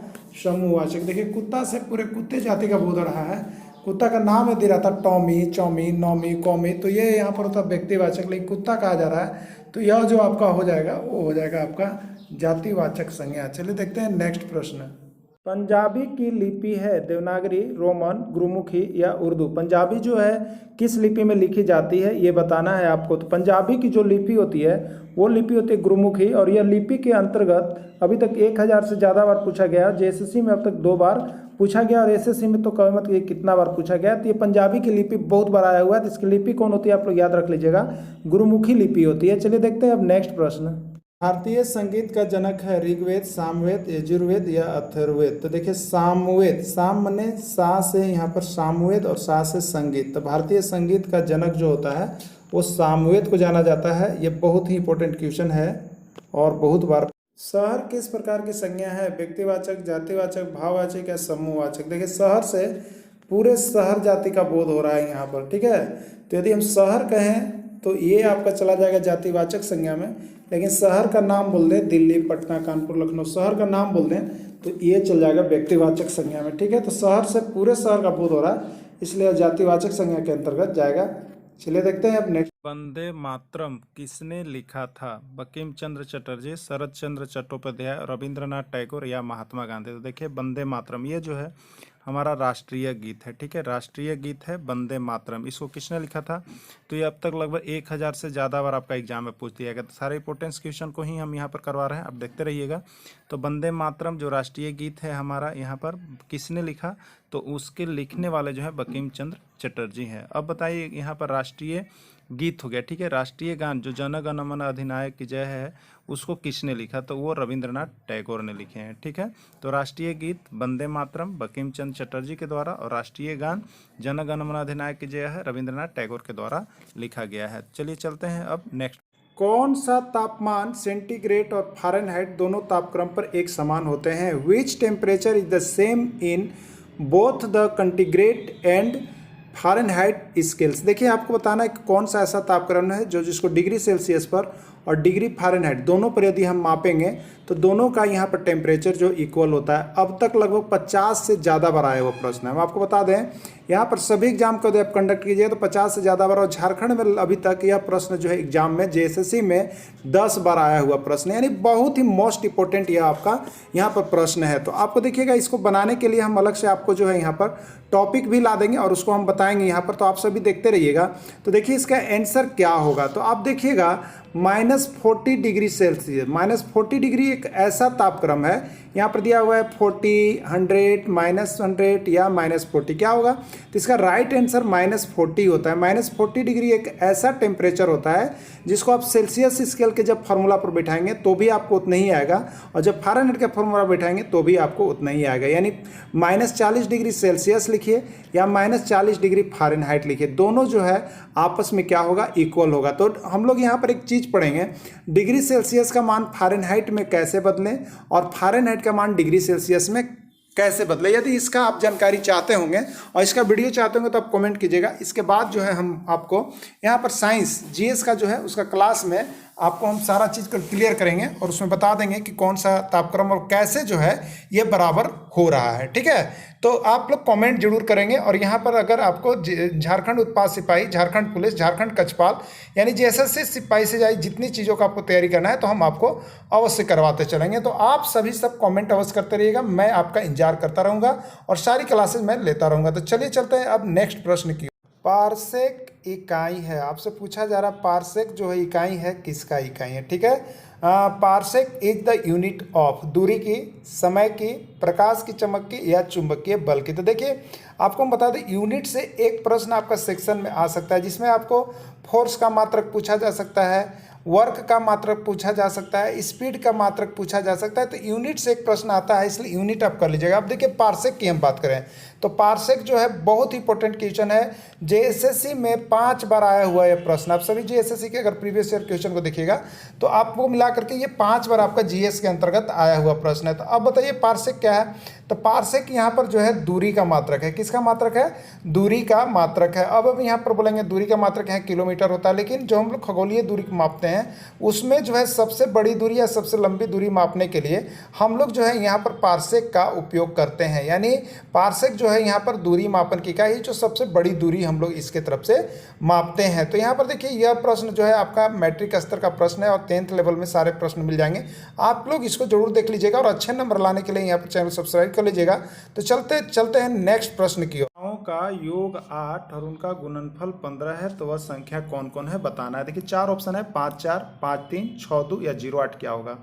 समूहवाचक? देखिए, कुत्ता से पूरे कुत्ते जाति का बोध रहा है। कुत्ता का नाम यदि रहता टॉमी, चौमी, नौमी, कौमी, तो ये यहाँ पर होता व्यक्तिवाचक, लेकिन कुत्ता कहा जा रहा है तो यह जो आपका हो जाएगा वो हो जाएगा आपका जातिवाचक संज्ञा। चलिए देखते हैं नेक्स्ट प्रश्न। पंजाबी की लिपि है देवनागरी, रोमन, गुरुमुखी या उर्दू? पंजाबी जो है किस लिपि में लिखी जाती है ये बताना है आपको। तो पंजाबी की जो लिपि होती है वो लिपि होती है गुरुमुखी, और यह लिपि के अंतर्गत अभी तक 1000 से ज़्यादा बार पूछा गया। JSSC में अब तक 2 बार पूछा गया और SSC में तो कभी मत ये कितना बार पूछा गया। तो ये पंजाबी की लिपि बहुत बार आया हुआ है। तो इसकी लिपि कौन होती है आप लोग याद रख लीजिएगा, गुरुमुखी लिपि होती है। चलिए देखते हैं अब नेक्स्ट प्रश्न। भारतीय संगीत का जनक है ऋग्वेद, सामवेद, यजुर्वेद या अथर्ववेद? तो देखिए, सामवेद, साम मने सा से यहाँ पर सामवेद और सा से संगीत। तो भारतीय संगीत का जनक जो होता है वो सामवेद को जाना जाता है। ये बहुत ही इंपॉर्टेंट क्वेश्चन है और बहुत बार। शहर किस प्रकार की संज्ञा है? व्यक्तिवाचक, जातिवाचक, भाववाचक या समूहवाचक? देखिए, शहर से पूरे शहर जाति का बोध हो रहा है यहाँ पर। ठीक है, तो यदि हम शहर कहें तो ये आपका चला जाएगा जातिवाचक संज्ञा में, लेकिन शहर का नाम बोल दें, दिल्ली, पटना, कानपुर, लखनऊ, शहर का नाम बोल दें तो ये चल जाएगा व्यक्तिवाचक संज्ञा में। ठीक है, तो शहर से पूरे शहर का बोध हो रहा है, इसलिए जातिवाचक संज्ञा के अंतर्गत जाएगा। चलिए देखते हैं अब नेक्स्ट। वंदे मातरम किसने लिखा था? बंकिम चंद्र चटर्जी, शरद चंद्र चट्टोपाध्याय, रविंद्रनाथ टैगोर या महात्मा गांधी? तो देखिए, वंदे मातरम ये जो है हमारा राष्ट्रीय गीत है। ठीक है, राष्ट्रीय गीत है वंदे मातरम। इसको किसने लिखा था? तो ये अब तक लगभग 1000 से ज़्यादा बार आपका एग्जाम में पूछ दिया गया। तो सारे इंपॉर्टेंस क्वेश्चन को ही हम यहाँ पर करवा रहे हैं, अब देखते रहिएगा। तो वंदे मातरम जो राष्ट्रीय गीत है हमारा, यहाँ पर किसने लिखा? तो उसके लिखने वाले जो है बंकिम चंद्र चटर्जी हैं। अब बताइए, यहाँ पर राष्ट्रीय गीत हो गया। ठीक है, राष्ट्रीय गान जो जन गण मन अधिनायक की जय है उसको किसने लिखा? तो वो रविंद्रनाथ टैगोर ने लिखे हैं। ठीक है, तो राष्ट्रीय गीत वंदे मातरम बंकिम चंद्र चटर्जी के द्वारा, और राष्ट्रीय गान जन गण मन अधिनायक की जय है रविंद्रनाथ टैगोर के द्वारा लिखा गया है। चलिए चलते हैं अब नेक्स्ट। कौन सा तापमान सेंटीग्रेड और फ़ारेनहाइट दोनों तापक्रम पर एक समान होते हैं? Which temperature is the same in both the centigrade and Fahrenheit scales? देखिए, आपको बताना है कि कौन सा ऐसा तापक्रम है जो जिसको डिग्री सेल्सियस पर और डिग्री फ़ारेनहाइट दोनों पर यदि हम मापेंगे तो दोनों का यहाँ पर टेम्परेचर जो इक्वल होता है। अब तक लगभग 50 से ज़्यादा बार आया हुआ प्रश्न है। हम आपको बता दें यहाँ पर सभी एग्जाम को यदि आप कंडक्ट कीजिए तो 50 से ज़्यादा बार, और झारखंड में अभी तक यह प्रश्न जो है एग्जाम में जेएसएससी में 10 बार आया हुआ प्रश्न है, यानी बहुत ही मोस्ट इंपॉर्टेंट यह आपका यहाँ पर प्रश्न है। तो आपको देखिएगा इसको बनाने के लिए हम अलग से आपको जो है यहाँ पर टॉपिक भी ला देंगे और उसको हम बताएंगे यहाँ पर, तो आप सभी देखते रहिएगा। तो देखिए इसका आंसर क्या होगा, तो आप देखिएगा -40 डिग्री सेल्सियस। -40 डिग्री एक ऐसा तापक्रम है, यहाँ पर दिया हुआ है 40, 100, -100 या -40, क्या होगा? तो इसका राइट आंसर -40 होता है। -40 डिग्री एक ऐसा टेम्परेचर होता है जिसको आप सेल्सियस स्केल के जब फार्मूला पर बैठाएंगे तो भी आपको उतना ही आएगा, और जब फ़ारेनहाइट के फार्मूला बैठाएंगे तो भी आपको उतना ही आएगा। यानी -40 डिग्री सेल्सियस लिखिए या -40 डिग्री फ़ारेनहाइट लिखिए, दोनों जो है आपस में क्या होगा? इक्वल होगा। तो हम लोग यहाँ पर एक चीज़ पढ़ेंगे, डिग्री सेल्सियस का मान फ़ारेनहाइट में कैसे बदलें और फ़ारेनहाइट का मान डिग्री सेल्सियस में कैसे बदले। यदि इसका आप जानकारी चाहते होंगे और इसका वीडियो चाहते होंगे तो आप कमेंट कीजिएगा। इसके बाद जो है हम आपको यहाँ पर साइंस जीएस का जो है उसका क्लास में आपको हम सारा चीज़ को क्लियर करेंगे और उसमें बता देंगे कि कौन सा तापक्रम और कैसे जो है ये बराबर हो रहा है। ठीक है, तो आप लोग कमेंट जरूर करेंगे। और यहाँ पर अगर आपको झारखंड उत्पाद सिपाही, झारखंड पुलिस, झारखंड कक्षपाल यानी जेएसएससी सिपाही से जाए जितनी चीज़ों का आपको तैयारी करना है तो हम आपको अवश्य करवाते चलेंगे। तो आप सभी सब कमेंट अवश्य करते रहिएगा, मैं आपका इंतजार करता रहूँगा और सारी क्लासेज मैं लेता रहूँगा। तो चलिए चलते हैं अब नेक्स्ट प्रश्न की। पारसेक इकाई है, आपसे पूछा जा रहा पारसेक जो है इकाई है, किसका इकाई है? ठीक है, parsec is the unit of दूरी की, समय की, प्रकाश की चमक की या चुंबकीय बल की। तो देखिए आपको हम बता दें यूनिट से एक प्रश्न आपका सेक्शन में आ सकता है जिसमें आपको फोर्स का मात्रक पूछा जा सकता है, वर्क का मात्रक पूछा जा सकता है, स्पीड का मात्रक पूछा जा सकता है। तो यूनिट से एक प्रश्न आता है, इसलिए यूनिट आप कर लीजिएगा। अब देखिए पारसेक की हम बात करें तो पारसेक जो है बहुत इंपॉर्टेंट क्वेश्चन है, जेएसएससी में 5 बार आया हुआ है प्रश्न। आप सभी जेएसएससी के अगर प्रीवियस ईयर क्वेश्चन को देखिएगा तो आपको मिला करके ये 5 बार आपका जीएस के अंतर्गत आया हुआ प्रश्न है। तो अब बताइए पारसेक क्या है? तो पारसेक यहाँ पर जो है दूरी का मात्रक है। किसका मात्रक है? दूरी का मात्रक है। अब यहाँ पर बोलेंगे दूरी का मात्रक है किलोमीटर होता है, लेकिन जो हम लोग खगोलीय दूरी मापते हैं उसमें जो है सबसे बड़ी दूरी या सबसे लंबी दूरी मापने के लिए हम लोग जो है यहाँ पर पारसेक का उपयोग करते हैं। यानी पारसेक जो है यहाँ पर दूरी मापन की इकाई, जो सबसे बड़ी दूरी हम लोग इसके तरफ से मापते हैं। तो यहाँ पर देखिए यह प्रश्न जो है आपका मैट्रिक स्तर का प्रश्न है और 10th लेवल में सारे प्रश्न मिल जाएंगे। आप लोग इसको जरूर देख लीजिएगा और अच्छे नंबर लाने के लिए यहाँ पर चैनल सब्सक्राइब कर लीजिएगा। तो चलते हैं नेक्स्ट प्रश्न की ओर। का योग 8 और उनका गुणनफल 15 है, तो वह संख्या कौन कौन है बताना है। देखिए 4 ऑप्शन है, 5 4, 5 3, 6 2 या 0 8। क्या होगा?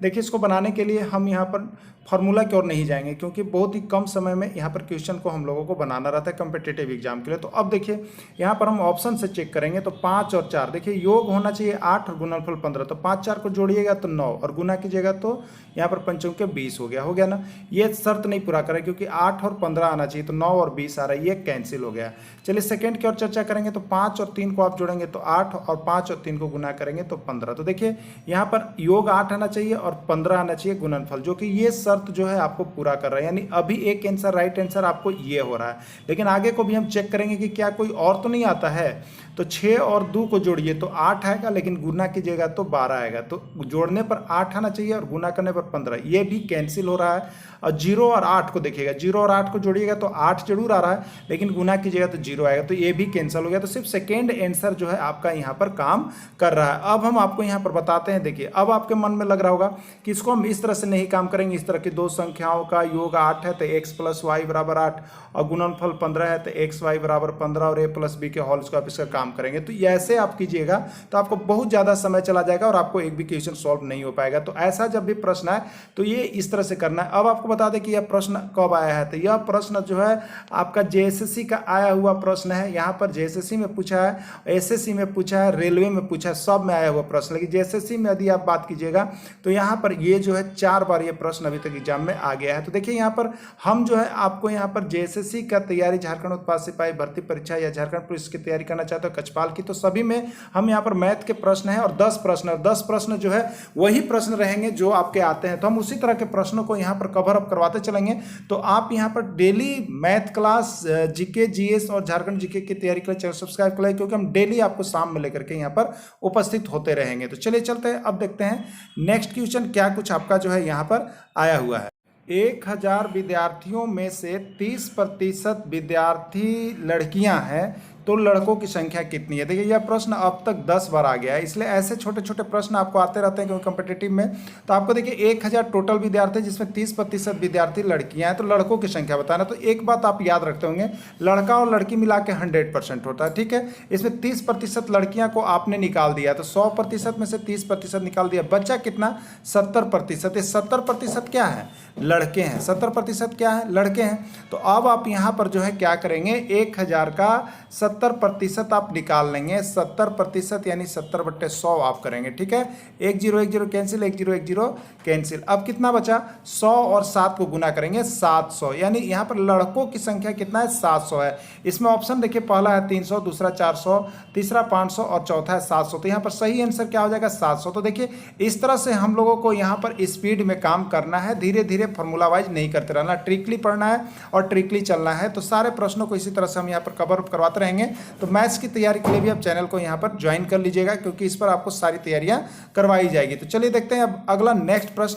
देखिए इसको बनाने के लिए हम यहाँ पर फार्मूला की ओर नहीं जाएंगे क्योंकि बहुत ही कम समय में यहाँ पर क्वेश्चन को हम लोगों को बनाना रहता है कम्पिटिटिव एग्जाम के लिए। तो अब देखिए यहाँ पर हम ऑप्शन से चेक करेंगे तो 5 और 4, देखिए योग होना चाहिए 8 और गुणनफल 15, तो 5 4 को जोड़िएगा तो 9 और गुना कीजिएगा तो यहाँ पर 5 के 20 हो गया ना। ये शर्त नहीं पूरा करें क्योंकि 8 और 15 आना चाहिए, तो 9 और 20 आ रहा है, ये कैंसिल हो गया। चलिए सेकेंड की ओर चर्चा करेंगे तो 5 और 3 को आप जोड़ेंगे तो 8 और 5 और 3 को गुना करेंगे तो 15। तो देखिए यहाँ पर योग 8 आना चाहिए और 15 आना चाहिए गुणनफल, जो कि ये शर्त जो है आपको पूरा कर रहा है। यानी अभी एक आंसर राइट आंसर आपको ये हो रहा है, लेकिन आगे को भी हम चेक करेंगे कि क्या कोई और तो नहीं आता है। तो 6 और 2 को जोड़िए तो 8 आएगा, लेकिन गुना कीजिएगा तो 12 आएगा। तो जोड़ने पर 8 आना चाहिए और गुना करने पर 15, ये भी कैंसिल हो रहा है। और 0 और 8 को देखिएगा, 0 और 8 को जोड़िएगा तो 8 जरूर आ रहा है, लेकिन गुना कीजिएगा तो 0 आएगा, तो ये भी कैंसिल हो गया। तो सिर्फ सेकेंड आंसर जो है आपका यहाँ पर काम कर रहा है। अब हम आपको यहाँ पर बताते हैं, देखिए अब आपके मन में लग रहा होगा कि इसको हम इस तरह से नहीं काम करेंगे। इस तरह की दो संख्याओं का योग 8 है तो x + y = 8 और गुणनफल 15 है तो x y = 15 और a + b के होल स्क्वायर इसका काम करेंगे। तो ऐसे आप कीजिएगा तो आपको बहुत ज़्यादा समय चला जाएगा और आपको एक भी क्वेश्चन सॉल्व नहीं हो पाएगा। तो ऐसा जब भी प्रश्न है तो ये इस तरह से करना है। अब आपको बता दें कि यह प्रश्न कब आया है, तो यह प्रश्न जो है आपका जेएसएससी का आया हुआ प्रश्न है। यहाँ पर जेएसएससी में पूछा है, एसएससी में पूछा है, रेलवे में पूछा है, सब में आया हुआ प्रश्न। लेकिन जेएसएससी में यदि आप बात कीजिएगा तो यहाँ पर ये जो है 4 बार ये प्रश्न अभी तक एग्जाम में आ गया है। तो देखिए यहाँ पर हम जो है आपको यहाँ पर जेएसएससी का तैयारी, झारखंड उत्पाद सिपाही भर्ती परीक्षा या झारखंड पुलिस की तैयारी करना चाहते हो, कचपाल की। तो सभी में हम यहाँ पर मैथ के प्रश्न हैं और 10 प्रश्न, और 10 प्रश्न जो है वही प्रश्न रहेंगे जो आपके आते हैं। तो हम उसी तरह के प्रश्नों को यहाँ पर कवर अप करवाते चलेंगे। तो आप यहाँ पर daily math class, GK, GS और झारखंड जीके की तैयारी के लिए चैनल सब्सक्राइब कर लें, क्योंकि हम डेली आपको शाम में लेकर के यहाँ पर उपस्थित होते रहेंगे। तो चलिए चलते हैं, अब देखते हैं नेक्स्ट क्वेश्चन क्या कुछ आपका जो है यहाँ पर आया हुआ है। 1000 विद्यार्थियों में से 30% विद्यार्थी लड़कियां हैं, तो लड़कों की संख्या कितनी है? देखिए यह प्रश्न अब तक 10 बार आ गया है, इसलिए ऐसे छोटे छोटे प्रश्न आपको आते रहते हैं क्योंकि कॉम्पिटिटिव में। तो आपको देखिए 1000 टोटल विद्यार्थी जिसमें 30% विद्यार्थी लड़कियां हैं, तो लड़कों की संख्या बताना। तो एक बात आप याद रखते होंगे, लड़का और लड़की मिला के 100% होता है, ठीक है। इसमें 30% लड़कियां को आपने निकाल दिया, तो 100% में से 30% निकाल दिया, बचा कितना? 70%। ये 70% क्या है? लड़के हैं। 70% क्या है? लड़के हैं। तो अब आप यहाँ पर जो है क्या करेंगे, 1000 का 70% आप निकाल लेंगे। 70% यानी 70/100 आप करेंगे, ठीक है। 1 0 1 0 कैंसिल, 1 0 1 0 कैंसिल। अब कितना बचा? 100 और 7 को गुना करेंगे, 700। यानी यहाँ पर लड़कों की संख्या कितना है? 700 है। इसमें ऑप्शन देखिए, पहला है 300, दूसरा 400, तीसरा 500 और चौथा है 700। तो यहाँ पर सही आंसर क्या हो जाएगा? 700। तो देखिए इस तरह से हम लोगों को यहाँ पर स्पीड में काम करना है, धीरे धीरे फॉर्मूला वाइज नहीं करते रहना, ट्रिकली पढ़ना है और ट्रिकली चलना है। तो सारे प्रश्नों को इसी तरह से हम यहाँ पर कवर अप करवाते रहेंगे। तो मैथ्स की तैयारी के लिए भी आप चैनल को यहाँ पर ज्वाइन कर लीजिएगा, क्योंकि इस पर आपको सारी तैयारियां करवाई जाएगी। तो चलिए देखते हैं अब अगला नेक्स्ट प्रश्न